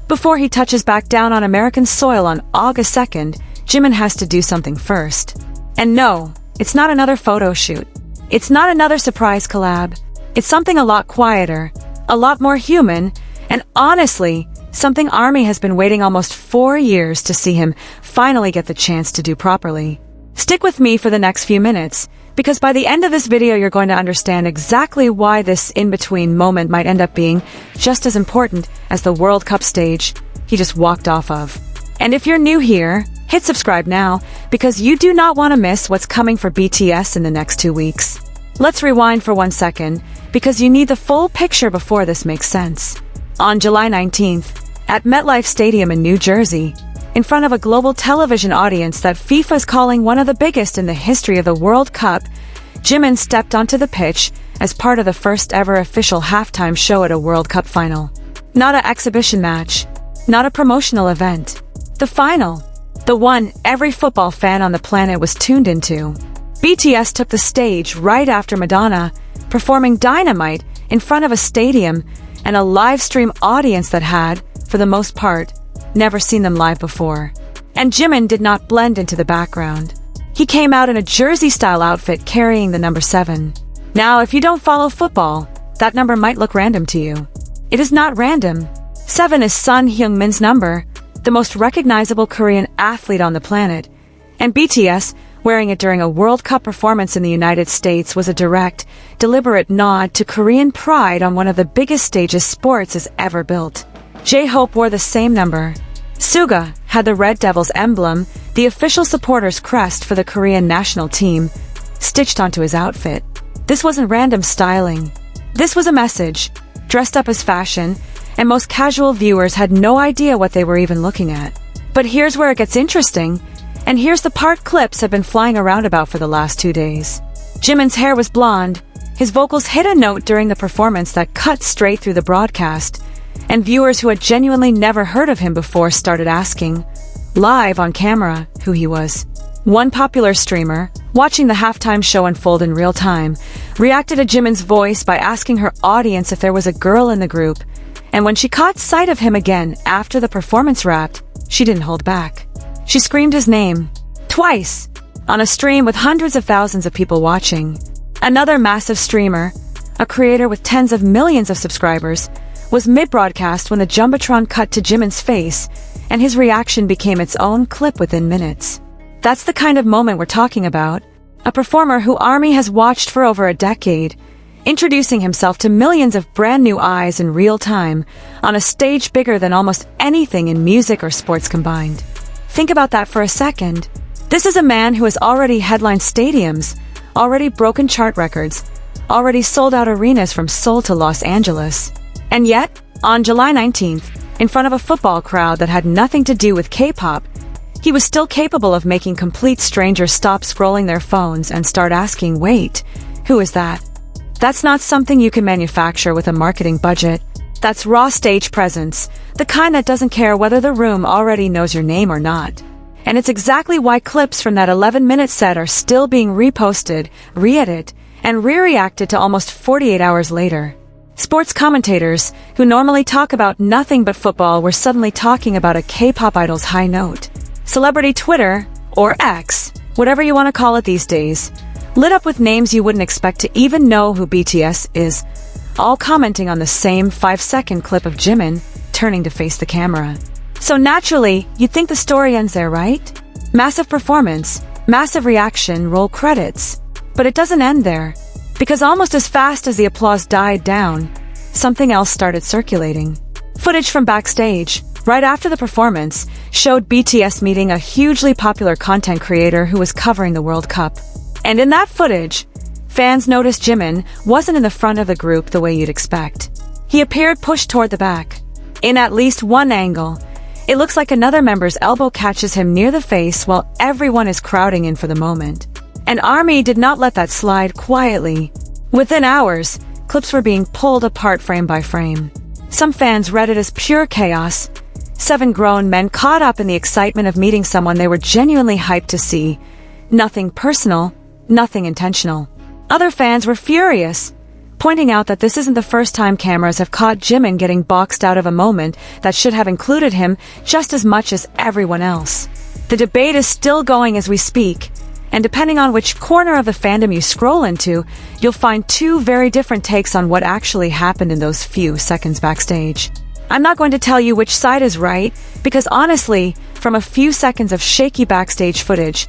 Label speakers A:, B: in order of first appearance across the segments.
A: Before he touches back down on American soil on August 2nd, Jimin has to do something first. And no, it's not another photo shoot. It's not another surprise collab. It's something a lot quieter, a lot more human, and honestly, something ARMY has been waiting almost 4 years to see him finally get the chance to do properly. Stick with me for the next few minutes, because by the end of this video you're going to understand exactly why this in-between moment might end up being just as important as the World Cup stage he just walked off of. And if you're new here, hit subscribe now, because you do not want to miss what's coming for BTS in the next 2 weeks. Let's rewind for 1 second, because you need the full picture before this makes sense. On July 19th, at MetLife Stadium in New Jersey, in front of a global television audience that FIFA is calling one of the biggest in the history of the World Cup, Jimin stepped onto the pitch as part of the first ever official halftime show at a World Cup final. Not an exhibition match, not a promotional event. The final. The one every football fan on the planet was tuned into. BTS took the stage right after Madonna, performing Dynamite in front of a stadium and a live stream audience that had, for the most part, never seen them live before. And Jimin did not blend into the background. He came out in a jersey-style outfit carrying the number 7. Now, if you don't follow football, that number might look random to you. It is not random. 7 is Son Heung-min's number, the most recognizable Korean athlete on the planet. And BTS, wearing it during a World Cup performance in the United States, was a direct, deliberate nod to Korean pride on one of the biggest stages sports has ever built. J-Hope wore the same number. Suga had the Red Devils emblem, the official supporters' crest for the Korean national team, stitched onto his outfit. This wasn't random styling. This was a message, dressed up as fashion, and most casual viewers had no idea what they were even looking at. But here's where it gets interesting, and here's the part clips have been flying around about for the last 2 days. Jimin's hair was blonde, his vocals hit a note during the performance that cut straight through the broadcast, and viewers who had genuinely never heard of him before started asking, live on camera, who he was. One popular streamer, watching the halftime show unfold in real time, reacted to Jimin's voice by asking her audience if there was a girl in the group, and when she caught sight of him again after the performance wrapped, she didn't hold back. She screamed his name, twice, on a stream with hundreds of thousands of people watching. Another massive streamer, a creator with tens of millions of subscribers, was mid-broadcast when the Jumbotron cut to Jimin's face, and his reaction became its own clip within minutes. That's the kind of moment we're talking about. A performer who ARMY has watched for over a decade, introducing himself to millions of brand new eyes in real time, on a stage bigger than almost anything in music or sports combined. Think about that for a second. This is a man who has already headlined stadiums, already broken chart records, already sold out arenas from Seoul to Los Angeles. And yet, on July 19th, in front of a football crowd that had nothing to do with K-pop, he was still capable of making complete strangers stop scrolling their phones and start asking, wait, who is that? That's not something you can manufacture with a marketing budget. That's raw stage presence, the kind that doesn't care whether the room already knows your name or not. And it's exactly why clips from that 11-minute set are still being reposted, re-edited, and re-reacted to almost 48 hours later. Sports commentators, who normally talk about nothing but football, were suddenly talking about a K-pop idol's high note. Celebrity Twitter, or X, whatever you want to call it these days, lit up with names you wouldn't expect to even know who BTS is, all commenting on the same 5-second clip of Jimin turning to face the camera. So naturally, you'd think the story ends there, right? Massive performance, massive reaction, roll credits. But it doesn't end there. Because almost as fast as the applause died down, something else started circulating. Footage from backstage, right after the performance, showed BTS meeting a hugely popular content creator who was covering the World Cup. And in that footage, fans noticed Jimin wasn't in the front of the group the way you'd expect. He appeared pushed toward the back. In at least one angle, it looks like another member's elbow catches him near the face while everyone is crowding in for the moment. And ARMY did not let that slide quietly. Within hours, clips were being pulled apart frame by frame. Some fans read it as pure chaos. 7 grown men caught up in the excitement of meeting someone they were genuinely hyped to see. Nothing personal, nothing intentional. Other fans were furious, pointing out that this isn't the first time cameras have caught Jimin getting boxed out of a moment that should have included him just as much as everyone else. The debate is still going as we speak, and depending on which corner of the fandom you scroll into, you'll find two very different takes on what actually happened in those few seconds backstage. I'm not going to tell you which side is right, because honestly, from a few seconds of shaky backstage footage,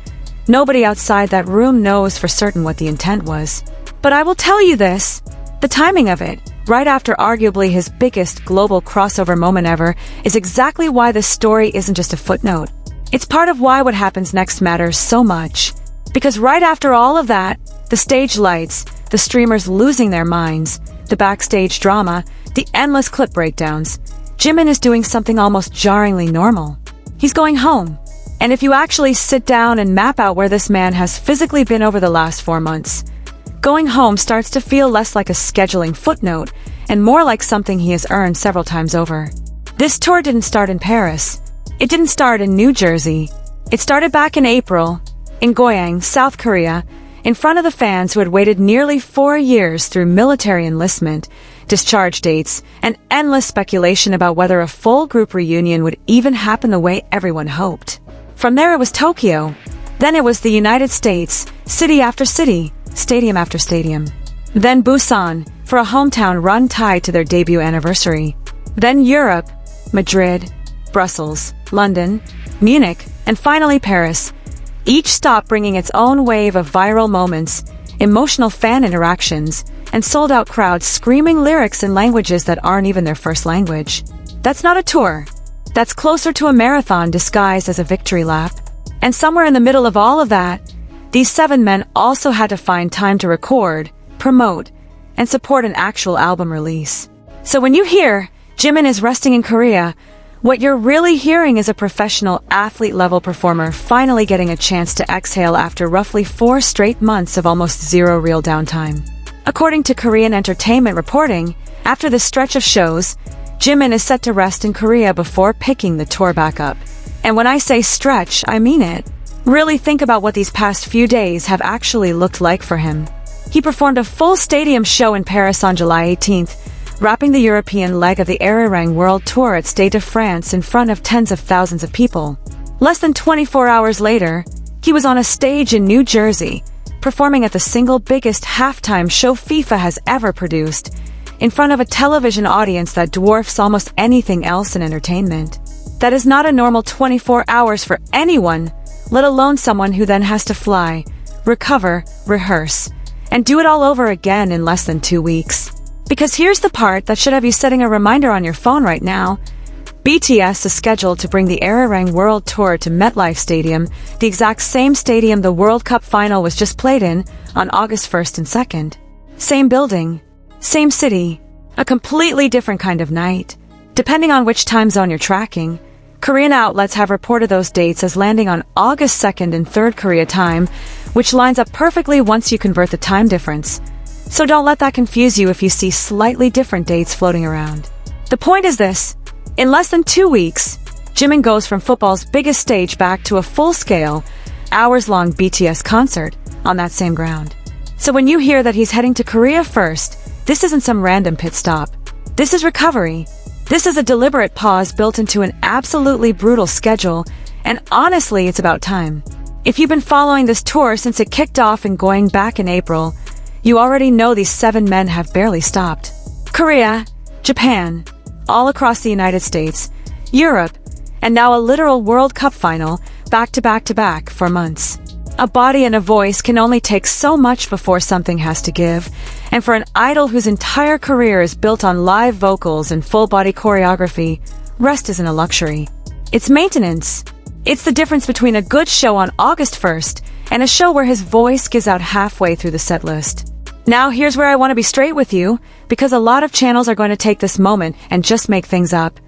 A: nobody outside that room knows for certain what the intent was. But I will tell you this, the timing of it, right after arguably his biggest global crossover moment ever, is exactly why this story isn't just a footnote. It's part of why what happens next matters so much. Because right after all of that, the stage lights, the streamers losing their minds, the backstage drama, the endless clip breakdowns, Jimin is doing something almost jarringly normal. He's going home. And if you actually sit down and map out where this man has physically been over the last 4 months, going home starts to feel less like a scheduling footnote and more like something he has earned several times over. This tour didn't start in Paris. It didn't start in New Jersey. It started back in April, in Goyang, South Korea, in front of the fans who had waited nearly 4 years through military enlistment, discharge dates, and endless speculation about whether a full group reunion would even happen the way everyone hoped. From there it was Tokyo. Then it was the United States, city after city, stadium after stadium. Then Busan, for a hometown run tied to their debut anniversary. Then Europe, Madrid, Brussels, London, Munich, and finally Paris. Each stop bringing its own wave of viral moments, emotional fan interactions, and sold-out crowds screaming lyrics in languages that aren't even their first language. That's not a tour. That's closer to a marathon disguised as a victory lap. And somewhere in the middle of all of that, these 7 men also had to find time to record, promote, and support an actual album release. So when you hear Jimin is resting in Korea, what you're really hearing is a professional athlete-level performer finally getting a chance to exhale after roughly 4 straight months of almost zero real downtime. According to Korean entertainment reporting, after this stretch of shows, Jimin is set to rest in Korea before picking the tour back up. And when I say stretch, I mean it. Really think about what these past few days have actually looked like for him. He performed a full stadium show in Paris on July 18th, wrapping the European leg of the ARIRANG World Tour at Stade de France in front of tens of thousands of people. Less than 24 hours later, he was on a stage in New Jersey, performing at the single biggest halftime show FIFA has ever produced, in front of a television audience that dwarfs almost anything else in entertainment. That is not a normal 24 hours for anyone, let alone someone who then has to fly, recover, rehearse, and do it all over again in less than 2 weeks. Because here's the part that should have you setting a reminder on your phone right now. BTS is scheduled to bring the ARIRANG World Tour to MetLife Stadium, the exact same stadium the World Cup final was just played in, on August 1st and 2nd. Same building, same city, a completely different kind of night. Depending on which time zone you're tracking, Korean outlets have reported those dates as landing on August 2nd in 3rd Korea time, which lines up perfectly once you convert the time difference. So don't let that confuse you if you see slightly different dates floating around. The point is this. In less than 2 weeks, Jimin goes from football's biggest stage back to a full-scale, hours-long BTS concert on that same ground. So when you hear that he's heading to Korea first, this isn't some random pit stop. This is recovery. This is a deliberate pause built into an absolutely brutal schedule, and honestly, it's about time. If you've been following this tour since it kicked off and going back in April, you already know these 7 men have barely stopped. Korea, Japan, all across the United States, Europe, and now a literal World Cup final, back to back to back for months. A body and a voice can only take so much before something has to give, and for an idol whose entire career is built on live vocals and full-body choreography, rest isn't a luxury. It's maintenance. It's the difference between a good show on August 1st and a show where his voice gives out halfway through the set list. Now here's where I want to be straight with you, because a lot of channels are going to take this moment and just make things up.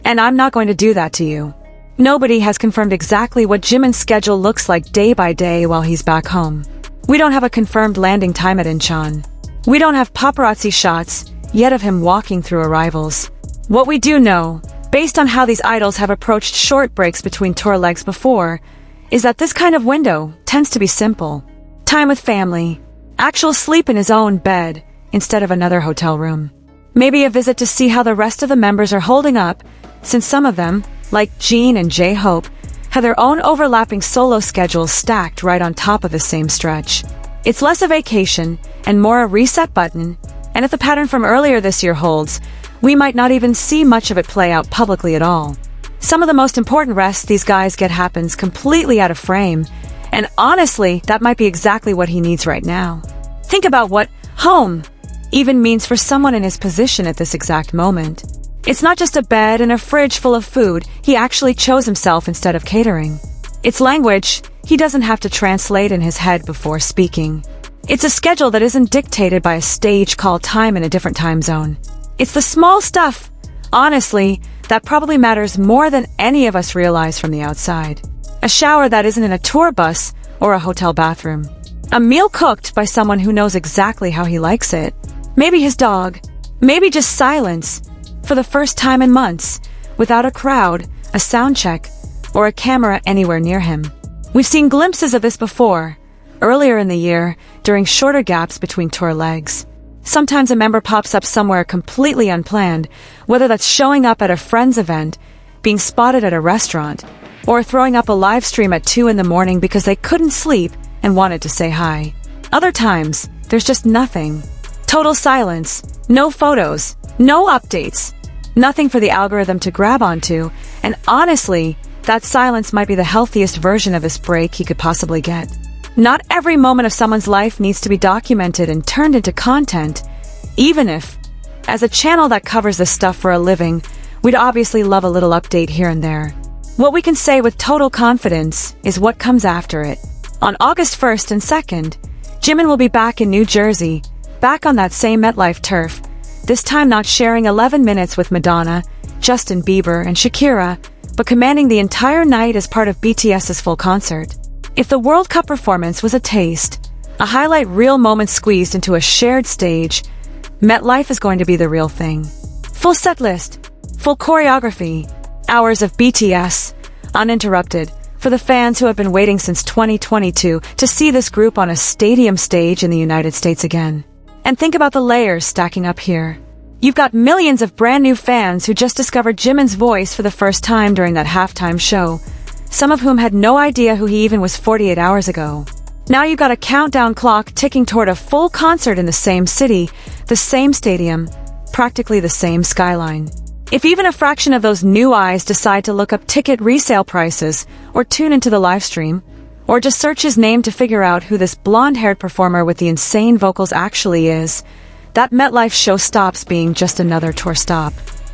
A: And I'm not going to do that to you. Nobody has confirmed exactly what Jimin's schedule looks like day by day while he's back home. We don't have a confirmed landing time at Incheon. We don't have paparazzi shots, yet of him walking through arrivals. What we do know, based on how these idols have approached short breaks between tour legs before, is that this kind of window tends to be simple. Time with family, actual sleep in his own bed, instead of another hotel room. Maybe a visit to see how the rest of the members are holding up, since some of them, like Jean and J-Hope, have their own overlapping solo schedules stacked right on top of the same stretch. It's less a vacation and more a reset button, and if the pattern from earlier this year holds, we might not even see much of it play out publicly at all. Some of the most important rest these guys get happens completely out of frame, and honestly, that might be exactly what he needs right now. Think about what home even means for someone in his position at this exact moment. It's not just a bed and a fridge full of food he actually chose himself instead of catering. It's language he doesn't have to translate in his head before speaking. It's a schedule that isn't dictated by a stage call time in a different time zone. It's the small stuff, honestly, that probably matters more than any of us realize from the outside. A shower that isn't in a tour bus or a hotel bathroom. A meal cooked by someone who knows exactly how he likes it. Maybe his dog. Maybe just silence. For the first time in months, without a crowd, a sound check, or a camera anywhere near him. We've seen glimpses of this before, earlier in the year, during shorter gaps between tour legs. Sometimes a member pops up somewhere completely unplanned, whether that's showing up at a friend's event, being spotted at a restaurant, or throwing up a live stream at 2 in the morning because they couldn't sleep and wanted to say hi. Other times, there's just nothing. Total silence, no photos, no updates, nothing for the algorithm to grab onto, and honestly, that silence might be the healthiest version of this break he could possibly get. Not every moment of someone's life needs to be documented and turned into content, even if, as a channel that covers this stuff for a living, we'd obviously love a little update here and there. What we can say with total confidence is what comes after it. On August 1st and 2nd, Jimin will be back in New Jersey, back on that same MetLife turf, this time not sharing 11 minutes with Madonna, Justin Bieber, and Shakira, but commanding the entire night as part of BTS's full concert. If the World Cup performance was a taste, a highlight reel moment squeezed into a shared stage, MetLife is going to be the real thing. Full set list, full choreography, hours of BTS, uninterrupted, for the fans who have been waiting since 2022 to see this group on a stadium stage in the United States again. And think about the layers stacking up here. You've got millions of brand new fans who just discovered Jimin's voice for the first time during that halftime show, some of whom had no idea who he even was 48 hours ago. Now you've got a countdown clock ticking toward a full concert in the same city, the same stadium, practically the same skyline. If even a fraction of those new eyes decide to look up ticket resale prices, or tune into the live stream, or just search his name to figure out who this blonde-haired performer with the insane vocals actually is, that MetLife show stops being just another tour stop.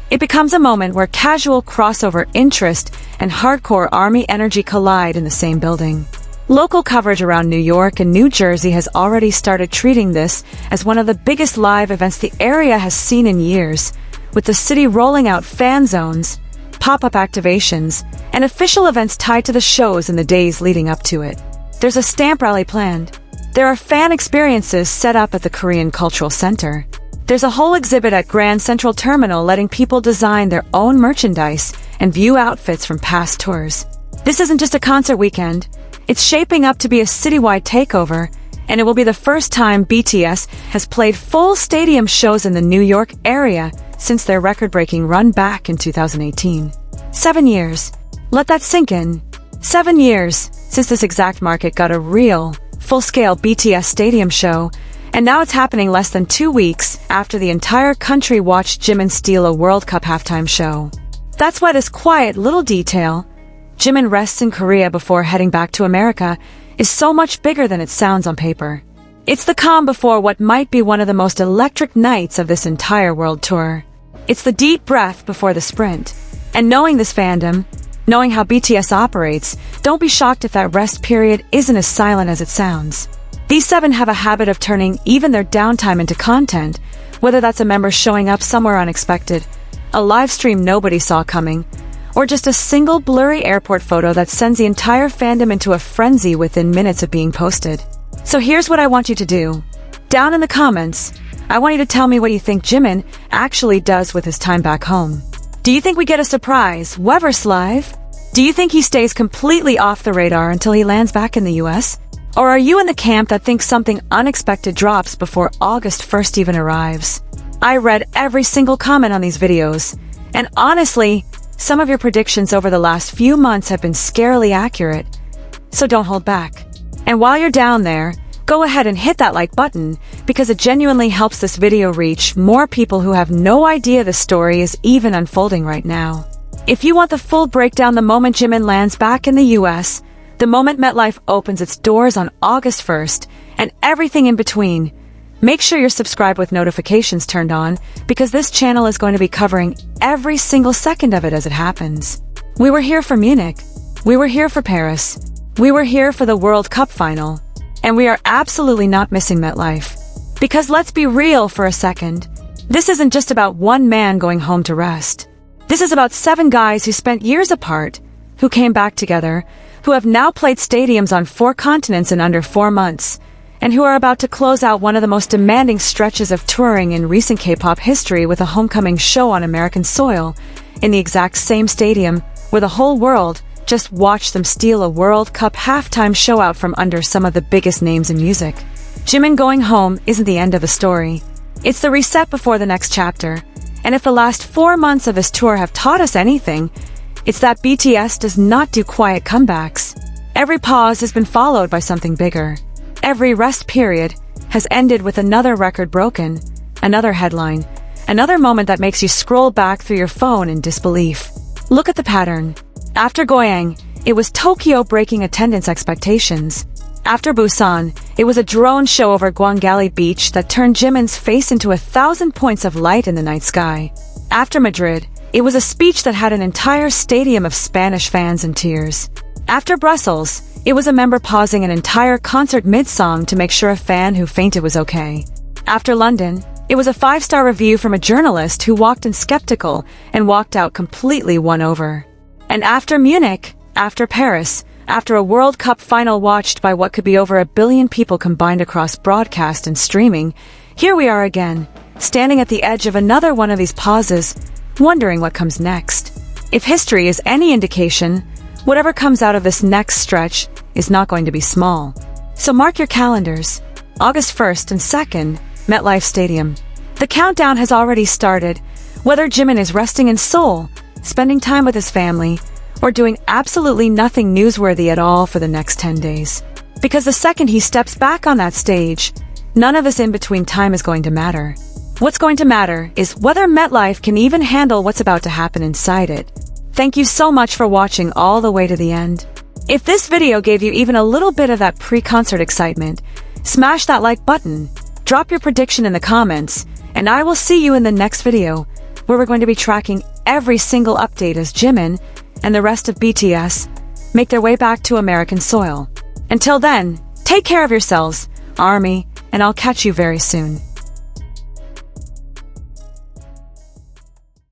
A: It becomes a moment where casual crossover interest and hardcore army energy collide in the same building. Local coverage around New York and New Jersey has already started treating this as one of the biggest live events the area has seen in years, with the city rolling out fan zones, pop-up activations, and official events tied to the shows in the days leading up to it. There's a stamp rally planned. There are fan experiences set up at the Korean Cultural Center. There's a whole exhibit at Grand Central Terminal letting people design their own merchandise and view outfits from past tours. This isn't just a concert weekend. It's shaping up to be a citywide takeover, and it will be the first time BTS has played full stadium shows in the New York area since their record-breaking run back in 2018. 7 years. Let that sink in. 7 years since this exact market got a real, full-scale BTS stadium show, and now it's happening less than 2 weeks after the entire country watched Jimin steal a World Cup halftime show. That's why this quiet little detail, Jimin rests in Korea before heading back to America, is so much bigger than it sounds on paper. It's the calm before what might be one of the most electric nights of this entire world tour. It's the deep breath before the sprint. And knowing this fandom, knowing how BTS operates, don't be shocked if that rest period isn't as silent as it sounds. These 7 have a habit of turning even their downtime into content, whether that's a member showing up somewhere unexpected, a live stream nobody saw coming, or just a single blurry airport photo that sends the entire fandom into a frenzy within minutes of being posted. So here's what I want you to do. Down in the comments, I want you to tell me what you think Jimin actually does with his time back home. Do you think we get a surprise, Wever's live? Do you think he stays completely off the radar until he lands back in the US? Or are you in the camp that thinks something unexpected drops before August 1st even arrives? I read every single comment on these videos, and honestly, some of your predictions over the last few months have been scarily accurate, so don't hold back. And while you're down there, go ahead and hit that like button, because it genuinely helps this video reach more people who have no idea the story is even unfolding right now. If you want the full breakdown the moment Jimin lands back in the US, the moment MetLife opens its doors on August 1st, and everything in between, make sure you're subscribed with notifications turned on, because this channel is going to be covering every single second of it as it happens. We were here for Munich. We were here for Paris. We were here for the World Cup final. And we are absolutely not missing MetLife. Because let's be real for a second. This isn't just about one man going home to rest. This is about 7 guys who spent years apart, who came back together, who have now played stadiums on 4 continents in under 4 months, and who are about to close out one of the most demanding stretches of touring in recent K-pop history with a homecoming show on American soil, in the exact same stadium where the whole world just watched them steal a World Cup halftime show out from under some of the biggest names in music. Jimin going home isn't the end of the story. It's the reset before the next chapter, and if the last 4 months of his tour have taught us anything, it's that BTS does not do quiet comebacks. Every pause has been followed by something bigger. Every rest period has ended with another record broken, another headline, another moment that makes you scroll back through your phone in disbelief. Look at the pattern. After Goyang, it was Tokyo breaking attendance expectations. After Busan, it was a drone show over Gwangalli Beach that turned Jimin's face into 1,000 points of light in the night sky. After Madrid, it was a speech that had an entire stadium of Spanish fans in tears. After Brussels, it was a member pausing an entire concert mid-song to make sure a fan who fainted was okay. After London, it was a 5-star review from a journalist who walked in skeptical and walked out completely won over. And after Munich, after Paris, after a World Cup final watched by what could be over 1 billion people combined across broadcast and streaming, here we are again, standing at the edge of another one of these pauses, wondering what comes next. If history is any indication, whatever comes out of this next stretch is not going to be small. So mark your calendars. August 1st and 2nd, MetLife Stadium. The countdown has already started, whether Jimin is resting in Seoul, spending time with his family, or doing absolutely nothing newsworthy at all for the next 10 days. Because the second he steps back on that stage, none of this in-between time is going to matter. What's going to matter is whether MetLife can even handle what's about to happen inside it. Thank you so much for watching all the way to the end. If this video gave you even a little bit of that pre-concert excitement, smash that like button, drop your prediction in the comments, and I will see you in the next video, where we're going to be tracking every single update as Jimin and the rest of BTS make their way back to American soil. Until then, take care of yourselves, ARMY, and I'll catch you very soon.